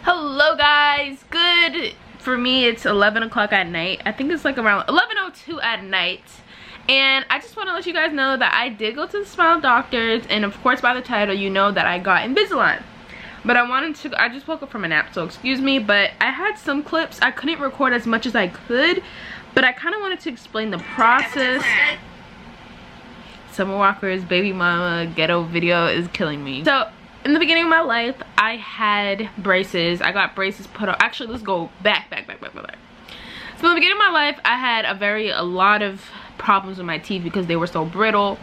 Hello guys, good. For me it's 11 o'clock at night. I think it's like around 11:02 at night. And I just want to let you guys know that I did go to the smile doctors, and of course by the title you know that I got Invisalign. But I just woke up from a nap, so excuse me, but I had some clips. I couldn't record as much as I could, but I kind of wanted to explain the process. Summer Walker's baby mama ghetto video is killing me. So in the beginning of my life, I had braces. I got braces put on. Actually, let's go back. So in the beginning of my life, I had a lot of problems with my teeth because they were so brittle.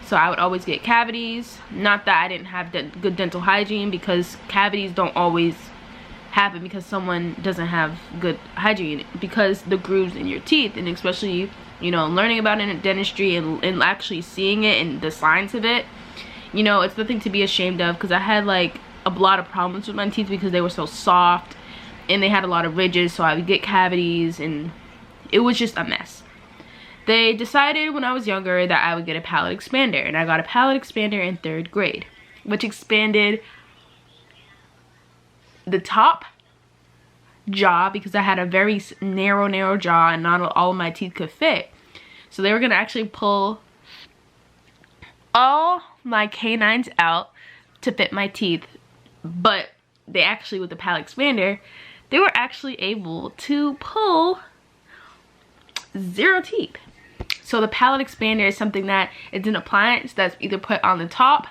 So I would always get cavities. Not that I didn't have good dental hygiene, because cavities don't always happen because someone doesn't have good hygiene, because the grooves in your teeth, and especially, you know, learning about it in dentistry and actually seeing it and the signs of it, you know, it's nothing to be ashamed of, because I had like a lot of problems with my teeth because they were so soft and they had a lot of ridges, so I would get cavities and it was just a mess. They decided when I was younger that I would get a palate expander, and I got a palate expander in 3rd grade, which expanded the top jaw because I had a very narrow jaw and not all of my teeth could fit. So they were gonna actually pull all my canines out to fit my teeth, but they actually, with the palate expander, they were actually able to pull 0 teeth. So the palate expander is something that it's an appliance that's either put on the top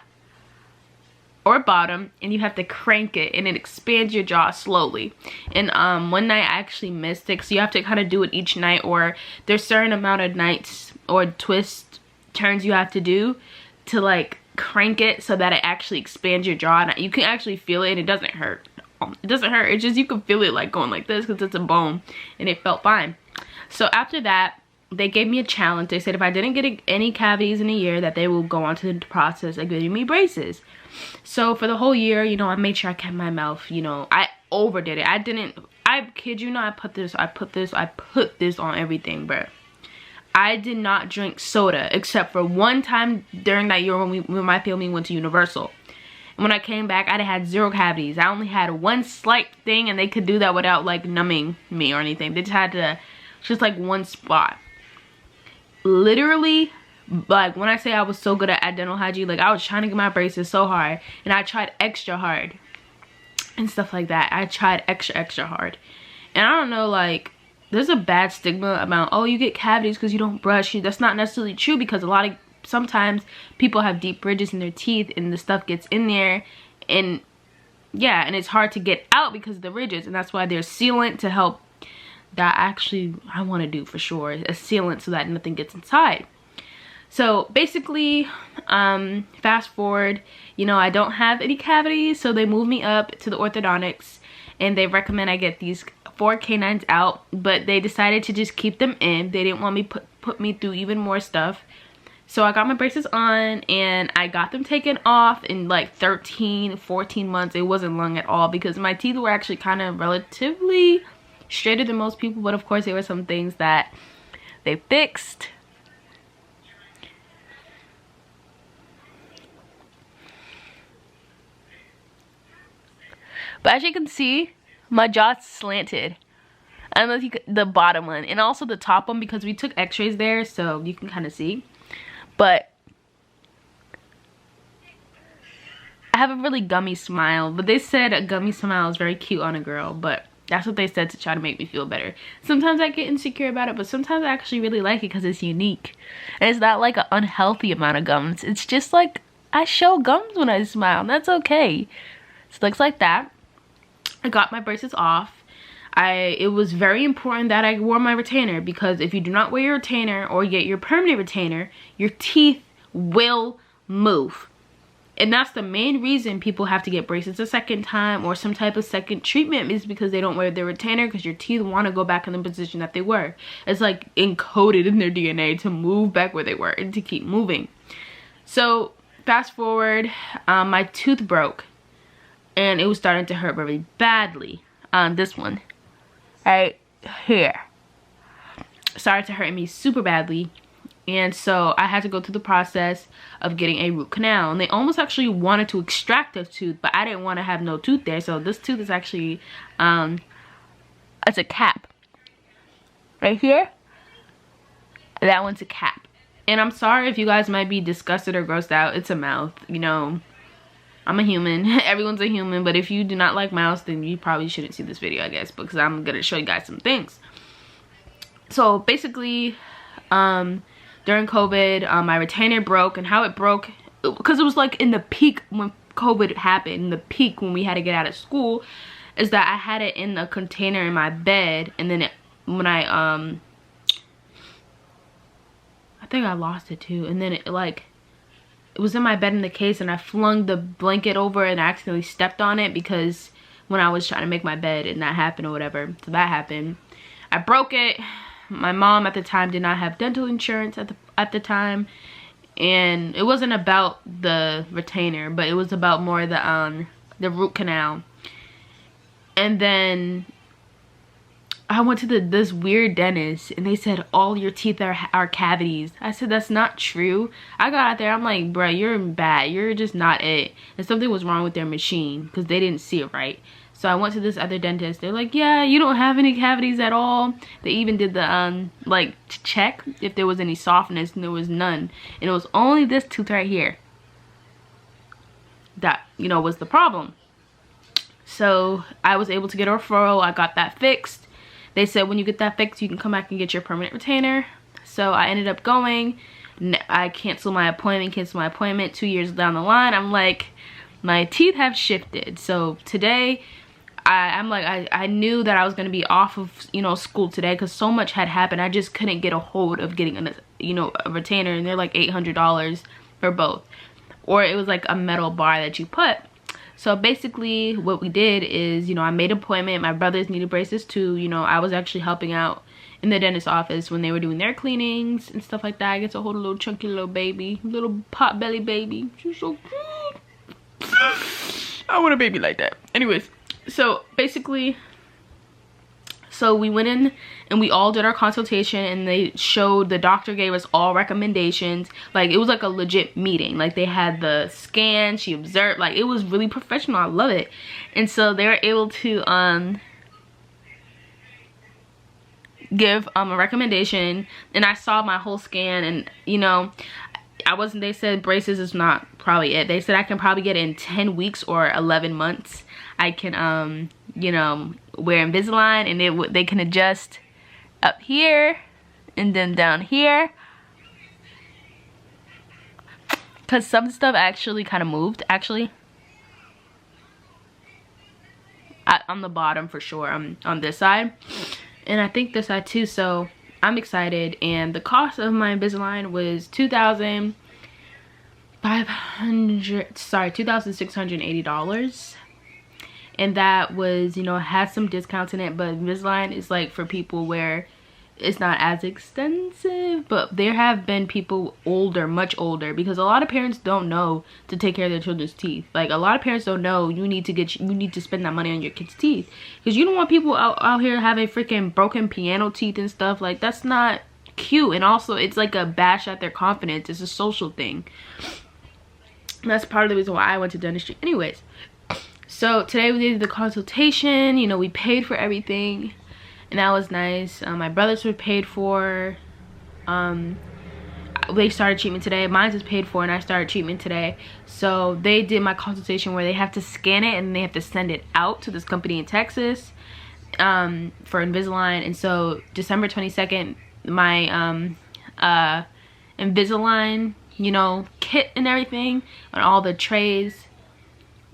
or bottom, and you have to crank it and it expands your jaw slowly. And one night I actually missed it, so you have to kind of do it each night, or there's certain amount of nights or twist turns you have to do to like crank it so that it actually expands your jaw. And you can actually feel it, and it doesn't hurt. It doesn't hurt, it's just you can feel it like going like this because it's a bone, and it felt fine. So after that, they gave me a challenge. They said if I didn't get any cavities in a year, that they will go on to the process of getting me braces. So for the whole year, you know, I made sure I kept my mouth, you know, I overdid it. I kid you not, I put this on everything, bro. I did not drink soda except for one time during that year when my family went to Universal. And when I came back, I had 0 cavities. I only had one slight thing, and they could do that without like numbing me or anything. They just had to, just like one spot. Literally, like when I say I was so good at dental hygiene, like I was trying to get my braces so hard, and I tried extra hard and stuff like that. I tried extra hard. And I don't know, like, there's a bad stigma about, oh, you get cavities because you don't brush. That's not necessarily true, because sometimes people have deep ridges in their teeth and the stuff gets in there, and yeah, and it's hard to get out because of the ridges, and that's why there's sealant to help. That actually I want to do for sure, a sealant so that nothing gets inside. So basically, fast forward, you know, I don't have any cavities, so they moved me up to the orthodontics, and they recommend I get these 4 canines out, but they decided to just keep them in. They didn't want me put me through even more stuff. So I got my braces on, and I got them taken off in like 13-14 months. It wasn't long at all, because my teeth were actually kind of relatively straighter than most people, but of course there were some things that they fixed. But as you can see, my jaw's slanted. I don't know if you could, the bottom one and also the top one, because we took x-rays there, so you can kind of see. But I have a really gummy smile, but they said a gummy smile is very cute on a girl, but that's what they said to try to make me feel better. Sometimes I get insecure about it, but sometimes I actually really like it because it's unique. And it's not like an unhealthy amount of gums. It's just like I show gums when I smile, and that's okay. So it looks like that. I got my braces off. It was very important that I wore my retainer, because if you do not wear your retainer or get your permanent retainer, your teeth will move. And that's the main reason people have to get braces a second time or some type of second treatment, is because they don't wear their retainer, because your teeth want to go back in the position that they were. It's like encoded in their DNA to move back where they were and to keep moving. So fast forward, my tooth broke, and it was starting to hurt very badly. This one right here started to hurt me super badly, And so I had to go through the process of getting a root canal. And they almost actually wanted to extract a tooth, but I didn't want to have no tooth there. So this tooth is actually, it's a cap. Right here, that one's a cap. And I'm sorry if you guys might be disgusted or grossed out. It's a mouth, you know. I'm a human. Everyone's a human. But if you do not like mouths, then you probably shouldn't see this video, I guess, because I'm going to show you guys some things. So basically, during COVID, my retainer broke. And how it broke, because it was like in the peak when COVID happened, the peak when we had to get out of school, is that I had it in a container in my bed. And then when I think I lost it too. And then it was in my bed in the case, and I flung the blanket over and I accidentally stepped on it because when I was trying to make my bed and that happened or whatever. So that happened. I broke it. My mom at the time did not have dental insurance at the time, and it wasn't about the retainer, but it was about more the root canal. And then I went to this weird dentist, and they said all your teeth are cavities. I said that's not true. I got out there, I'm like, bruh, you're bad. You're just not it. And something was wrong with their machine because they didn't see it right. So I went to this other dentist. They're like, yeah, you don't have any cavities at all. They even did the like check if there was any softness, and there was none. And it was only this tooth right here that, you know, was the problem. So I was able to get a referral. I got that fixed. They said when you get that fixed, you can come back and get your permanent retainer. So I ended up going. I canceled my appointment 2 years down the line. I'm like, my teeth have shifted. So today, I knew that I was going to be off of, you know, school today because so much had happened. I just couldn't get a hold of getting a retainer, and they're like $800 for both. Or it was like a metal bar that you put. So basically what we did is, you know, I made an appointment. My brothers needed braces too. You know, I was actually helping out in the dentist's office when they were doing their cleanings and stuff like that. I get to hold a little chunky little baby, little pot belly baby. She's so cute. I want a baby like that. Anyways, so basically, so we went in and we all did our consultation, and the doctor gave us all recommendations. Like, it was like a legit meeting. Like, they had the scan, she observed, like, it was really professional. I love it. And so they were able to give a recommendation, and I saw my whole scan, and you know, they said braces is not probably it. They said I can probably get it in 10 weeks or 11 months. I can you know, wear Invisalign, and they can adjust up here and then down here, because some stuff actually kind of moved actually on the bottom for sure, on this side, and I think this side too. So I'm excited. And the cost of my Invisalign was $2,680. And that was, you know, has some discounts in it, but Invisalign is like for people where it's not as extensive. But there have been people older, much older, because a lot of parents don't know to take care of their children's teeth. Like, a lot of parents don't know you need to spend that money on your kids' teeth, because you don't want people out here having freaking broken piano teeth and stuff. Like, that's not cute. And also, it's like a bash at their confidence. It's a social thing. And that's part of the reason why I went to dentistry. Anyways, so today we did the consultation. You know, we paid for everything, and that was nice. My brothers were paid for. They started treatment today. Mine was paid for, and I started treatment today. So they did my consultation where they have to scan it and they have to send it out to this company in Texas for Invisalign. And so December 22nd, my Invisalign, you know, kit and everything, and all the trays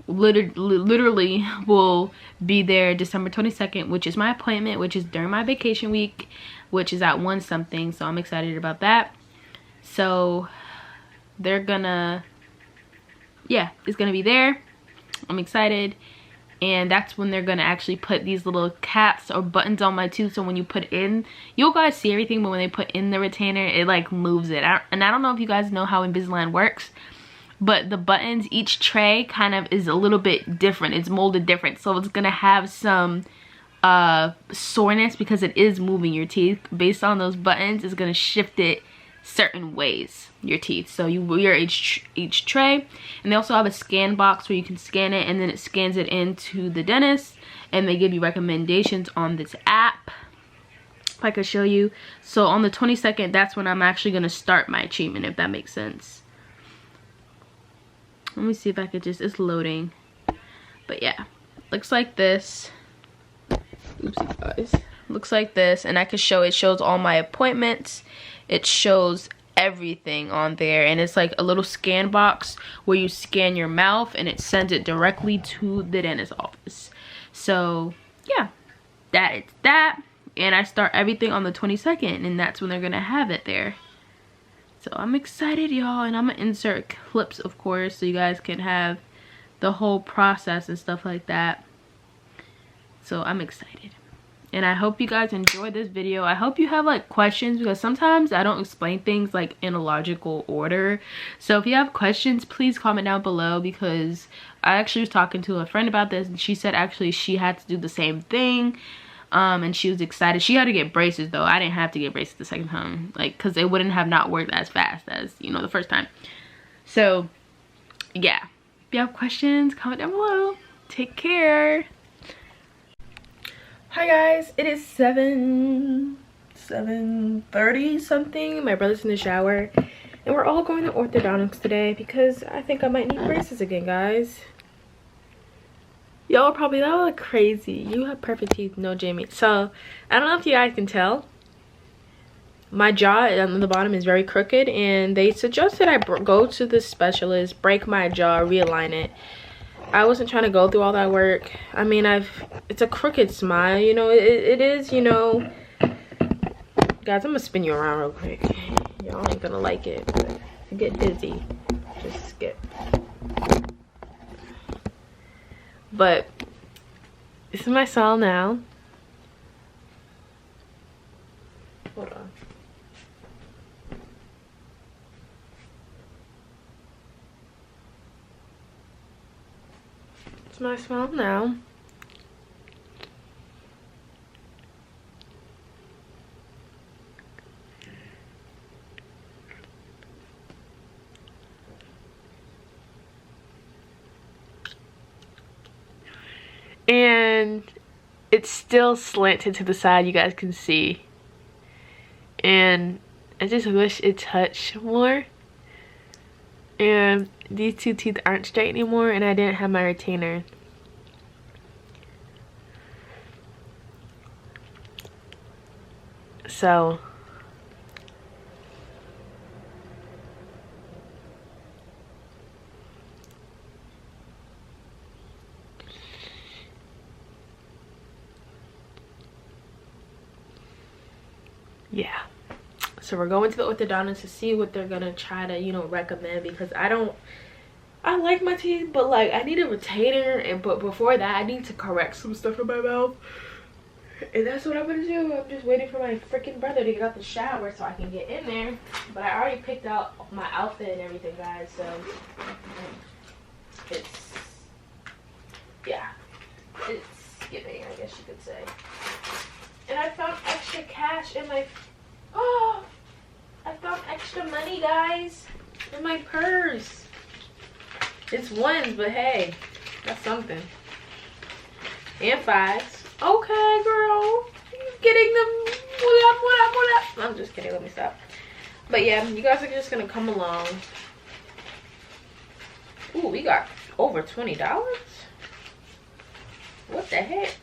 literally will be there December 22nd, which is my appointment, which is during my vacation week, which is at 1 something. So I'm excited about that. So they're gonna, yeah, it's gonna be there. I'm excited. And that's when they're gonna actually put these little caps or buttons on my tooth. So when you put in, you guys see everything, but when they put in the retainer, it like moves it. And I don't know if you guys know how Invisalign works, but the buttons, each tray kind of is a little bit different. It's molded different. So it's gonna have some soreness because it is moving your teeth. Based on those buttons, it's gonna shift it certain ways your teeth. So you wear each tray, and they also have a scan box where you can scan it, and then it scans it into the dentist, and they give you recommendations on this app. If I could show you. So on the 22nd, that's when I'm actually going to start my treatment, if that makes sense. Let me see if I could just, it's loading. But yeah, looks like this. Oopsie guys. Looks like this, and I could show, it shows all my appointments. It shows everything on there, and it's like a little scan box where you scan your mouth and it sends it directly to the dentist's office. So yeah, that is that. And I start everything on the 22nd, and that's when they're gonna have it there. So I'm excited, y'all, and I'm gonna insert clips, of course, so you guys can have the whole process and stuff like that. So I'm excited, and I hope you guys enjoyed this video. I hope you have like questions, because sometimes I don't explain things like in a logical order. So if you have questions, please comment down below, because I actually was talking to a friend about this, and she said actually she had to do the same thing. And she was excited. She had to get braces though. I didn't have to get braces the second time, like, because it wouldn't have not worked as fast as, you know, the first time. So yeah, if you have questions, comment down below. Take care. Hi guys, it is 7:30 something. My brother's in the shower, and we're all going to orthodontics today because I think I might need braces again, guys. Y'all are probably, that look crazy. You have perfect teeth. No, Jamie. So I don't know if you guys can tell, my jaw on the bottom is very crooked, and they suggested I go to the specialist, break my jaw, realign it. I wasn't trying to go through all that work. I mean, it's a crooked smile, you know. It is, you know. Guys, I'm gonna spin you around real quick. Y'all ain't gonna like it, but get dizzy. Just skip. But this is my smile now. Hold on. It's my smile now. And it's still slanted to the side, you guys can see. And I just wish it touched more. And these two teeth aren't straight anymore, and I didn't have my retainer. So yeah, so we're going to the orthodontist to see what they're gonna try to, you know, recommend, because I like my teeth, but like I need a retainer, but before that I need to correct some stuff in my mouth, and that's what I'm gonna do. I'm just waiting for my freaking brother to get out the shower so I can get in there. But I already picked out my outfit and everything, guys, so it's, yeah, it's giving, I guess you could say. And I found extra cash in my, oh, I found extra money, guys, in my purse. It's ones, but hey, that's something. And fives. Okay, girl. Getting them. What up? I'm just kidding. Let me stop. But yeah, you guys are just going to come along. Ooh, we got over $20. What the heck?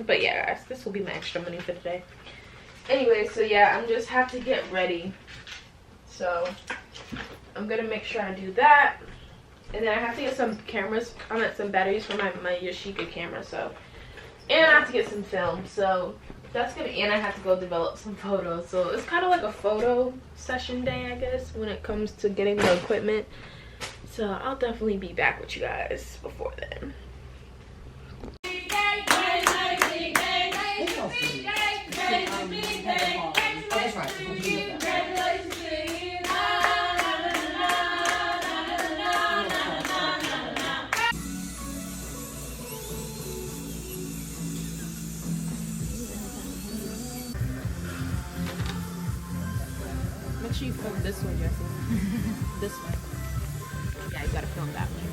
But yeah, guys, this will be my extra money for today. Anyway, so yeah, I'm just have to get ready. So I'm gonna make sure I do that, and then I have to get some cameras. I'm at some batteries for my Yashica camera. So, and I have to get some film. So that's gonna, and I have to go develop some photos. So it's kind of like a photo session day, I guess, when it comes to getting the equipment. So I'll definitely be back with you guys before then. sure you film this one, Jesse. This one. Yeah, you gotta film that one.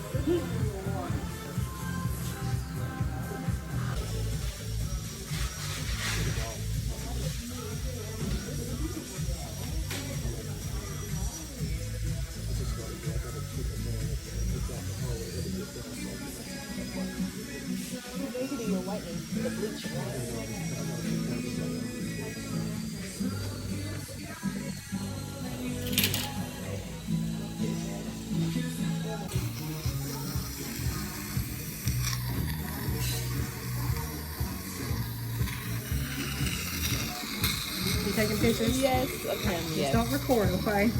You taking pictures? Yes, of him, yes. Don't record, okay?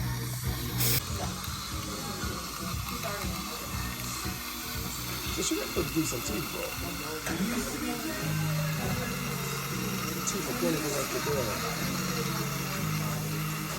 So she got to do some teeth, bro. Teeth are getting like the door.